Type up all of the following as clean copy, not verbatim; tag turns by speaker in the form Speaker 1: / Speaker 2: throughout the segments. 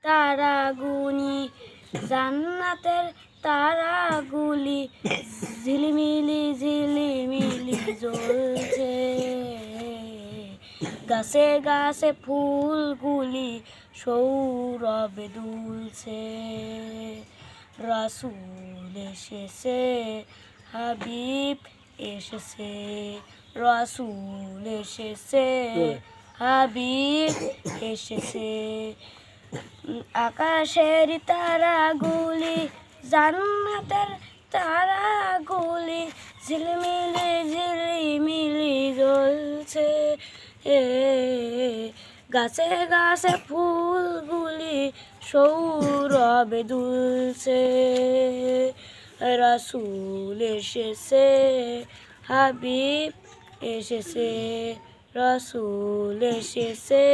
Speaker 1: তারাগুনি, জান্নাতের তারাগুলি ঝিলিমিলি ঝিলিমিলি জ্বলছে। গাছে গাছে ফুলগুলি সৌরভে দুলছে। রাসূল এসেছে, হাবিব এসেছে। রাসূল এসেছে, হাবিব এসেছে। আকাশের তারাগুলি, জান্নাতের তারাগুলি ঝিলমিলি ঝিলিমিলি জ্বলছে। গাছে গাছে ফুলগুলি সৌরভে দুলছে। রাসূল এসেছে, হাবিব এসেছে। রাসূল এসেছে,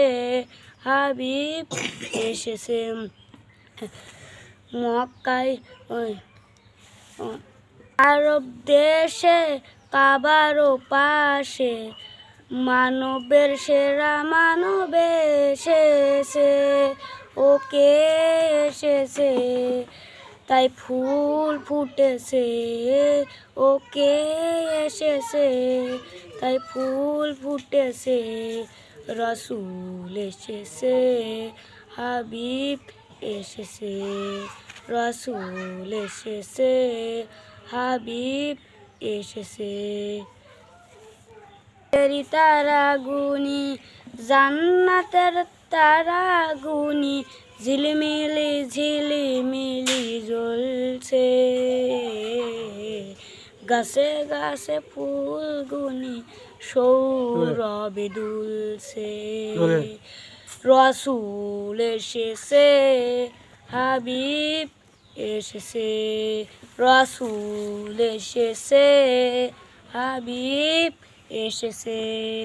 Speaker 1: হাবিব এসেছে। মক্কায় আরব দেশে কাবার পাশে মানবের সেরা মানব এসেছে। ওকে এসেছে, তাই ফুল ফুটেছে। ওকে এসেছে, তাই ফুল ফুটেছে। রাসূল এসেছে, হাবিব এসেছে। রাসূল এসেছে, হাবিব এসেছে। তারাগুনি, জান্নাতের তারাগুনি ঝিলিমিলি ঝিলিমিলি জ্বলছে। গাছে গাছে ফুলগুনি সৌরভে দুলছে। রাসূল এসেছে, হাবিব এসেছে। রাসূল এসেছে, হাবিব এসেছে।